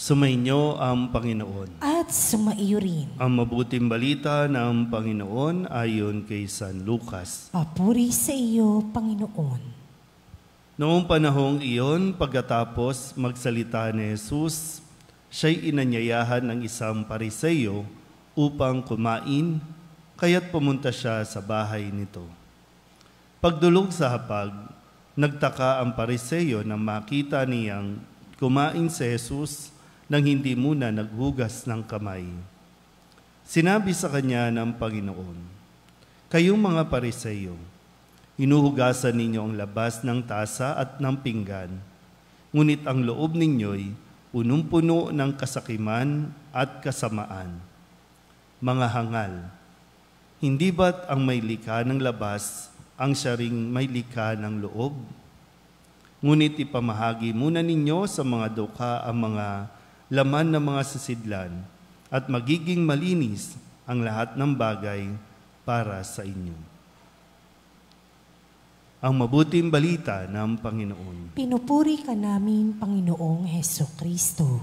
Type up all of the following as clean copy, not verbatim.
Sumainyo ang Panginoon. At sumaiyo rin. Ang mabuting balita ng Panginoon ayon kay San Lucas. Papuri sa iyo, Panginoon. Noong panahong iyon, pagkatapos magsalita ni Jesus, siya'y inanyayahan ng isang Pariseo upang kumain, kaya't pumunta siya sa bahay nito. Pagdulog sa hapag, nagtaka ang Pariseo nang makita niyang kumain si Jesus nang hindi muna naghugas ng kamay. Sinabi sa kanya ng Panginoon, "Kayong mga Pariseo, hinuhugasan ninyo ang labas ng tasa at ng pinggan, ngunit ang loob ninyo'y punong-puno ng kasakiman at kasamaan. Mga hangal, hindi ba't ang may likha ng labas ang siya ring may likha ng loob? Ngunit ipamahagi muna ninyo sa mga dukha ang mga laman ng mga sisidlan at magiging malinis ang lahat ng bagay para sa inyo." Ang mabuting balita ng Panginoon. Pinupuri ka namin, Panginoong Hesukristo.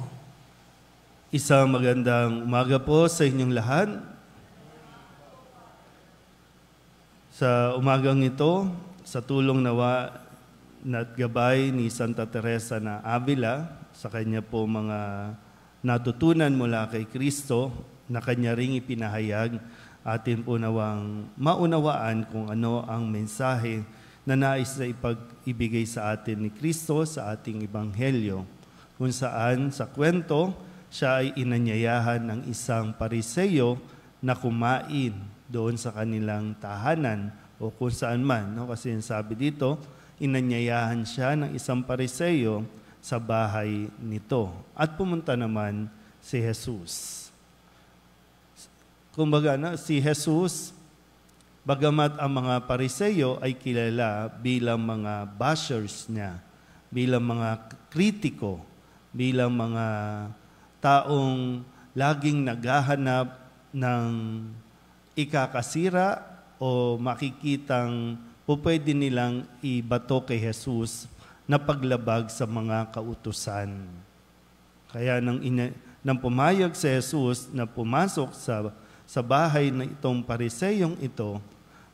Isang magandang umaga po sa inyong lahat. Sa umagang ito, sa tulong nawa at gabay ni Santa Teresa na Avila, sa kanya po mga natutunan mula kay Kristo na kanya ring ipinahayag, atin po nawang maunawaan kung ano ang mensahe na nais na ibigay sa atin ni Kristo sa ating Ebanghelyo, kung saan sa kwento siya ay inanyayahan ng isang Pariseo na kumain doon sa kanilang tahanan o kung saan man. No? Kasi sabi dito, inanyayahan siya ng isang Pariseo sa bahay nito. At pumunta naman si Jesus. Kumbaga, si Jesus, bagamat ang mga Pariseo ay kilala bilang mga bashers niya, bilang mga kritiko, bilang mga taong laging naghahanap ng ikakasira o makikitang pwede nilang ibato kay Jesus na paglabag sa mga kautusan. Kaya nang pumayag si Jesus na pumasok sa bahay na itong Pariseyong ito,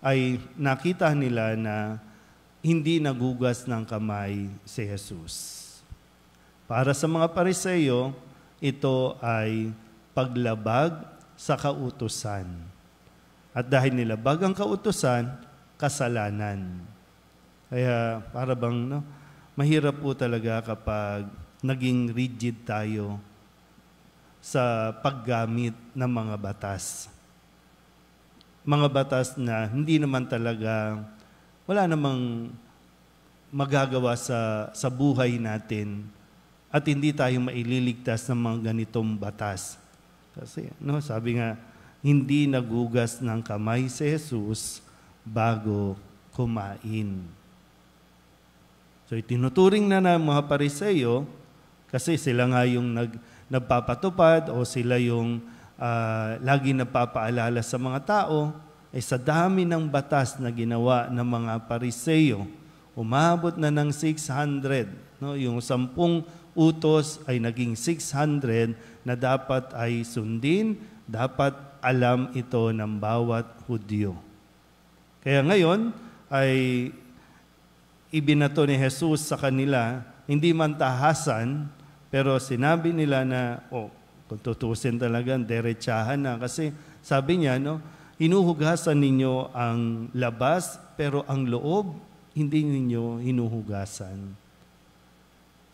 ay nakita nila na hindi nagugas ng kamay si Jesus. Para sa mga Pariseyo, ito ay paglabag sa kautusan. At dahil nilabag ang kautusan, kasalanan. Kaya para bang mahirap po talaga kapag naging rigid tayo sa paggamit ng mga batas. Mga batas na hindi naman talaga, wala namang magagawa sa buhay natin at hindi tayo maililigtas ng mga ganitong batas. Kasi sabi nga, hindi nagugas ng kamay si Jesus bago kumain. So itinuturing na ng mga Pariseo kasi sila nga yung nagpapatupad o sila yung lagi nagpapaalala sa mga tao, ay sa dami ng batas na ginawa ng mga Pariseo, umabot na ng 600. Yung 10 utos ay naging 600 na dapat ay sundin, dapat alam ito ng bawat Hudyo. Kaya ngayon ay ibinato ni Jesus sa kanila, hindi man tahasan, pero sinabi nila na, kung tutusin talaga, derechahan na. Kasi sabi niya, hinuhugasan ninyo ang labas, pero ang loob, hindi ninyo hinuhugasan.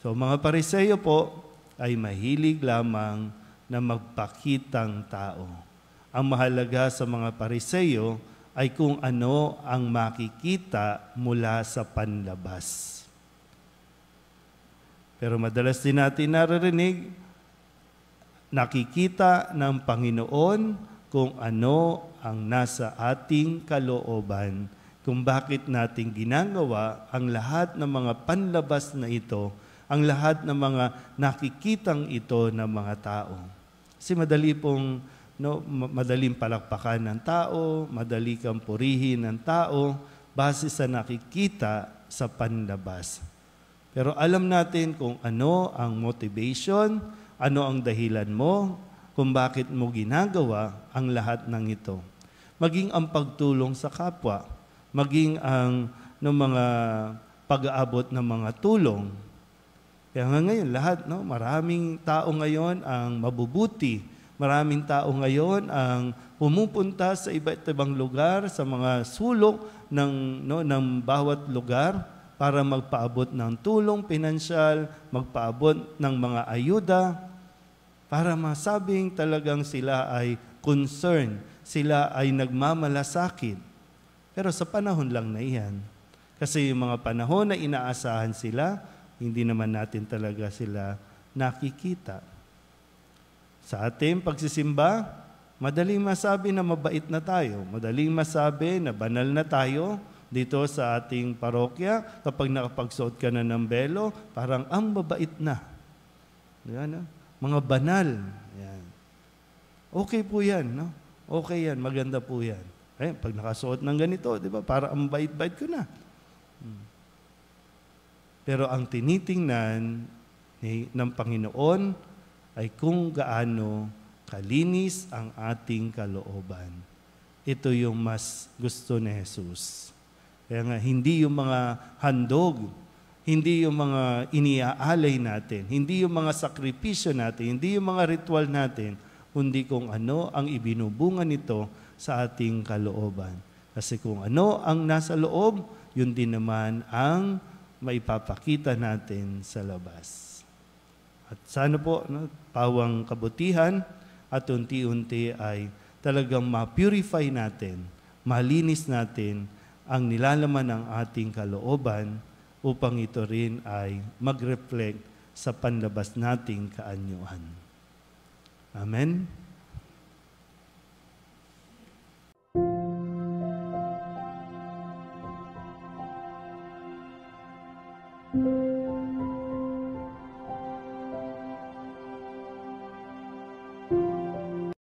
So mga Pariseo po ay mahilig lamang na magpakitang tao. Ang mahalaga sa mga Pariseo ay kung ano ang makikita mula sa panlabas. Pero madalas din natin naririnig, nakikita ng Panginoon kung ano ang nasa ating kalooban, kung bakit natin ginagawa ang lahat ng mga panlabas na ito, ang lahat ng mga nakikitang ito ng mga tao. Kasi madaling palakpakan ng tao, madali kang purihin ng tao, base sa nakikita sa panlabas. Pero alam natin kung ano ang motivation, ano ang dahilan mo, kung bakit mo ginagawa ang lahat ng ito. Maging ang pagtulong sa kapwa, maging ang mga pag-aabot ng mga tulong. Kaya nga ngayon, lahat, maraming tao ngayon ang mabubuti. Maraming tao ngayon ang pumupunta sa iba't ibang lugar, sa mga sulok ng bawat lugar para magpaabot ng tulong pinansyal, magpaabot ng mga ayuda, para masabing talagang sila ay concerned, sila ay nagmamalasakit. Pero sa panahon lang na iyan, kasi yung mga panahon na inaasahan sila, hindi naman natin talaga sila nakikita. Sa ating pagsisimba, madaling masabi na mabait na tayo. Madaling masabi na banal na tayo dito sa ating parokya. Kapag nakapagsuot ka na ng belo, parang ang mabait na. Yan, mga banal. Yan. Okay po yan. No? Okay yan. Maganda po yan. Pag nakasuot ng ganito, di ba? Para ang bait-bait ko na. Pero ang tinitingnan ng Panginoon ay kung gaano kalinis ang ating kalooban. Ito yung mas gusto ni Jesus. Kaya nga, hindi yung mga handog, hindi yung mga iniaalay natin, hindi yung mga sakripisyo natin, hindi yung mga ritual natin, kundi kung ano ang ibinubunga nito sa ating kalooban. Kasi kung ano ang nasa loob, yun din naman ang maipapakita natin sa labas. At sana po, pawang kabutihan at unti-unti ay talagang ma-purify natin, malinis natin ang nilalaman ng ating kalooban upang ito rin ay mag-reflect sa panlabas nating kaanyuan. Amen? Thank you.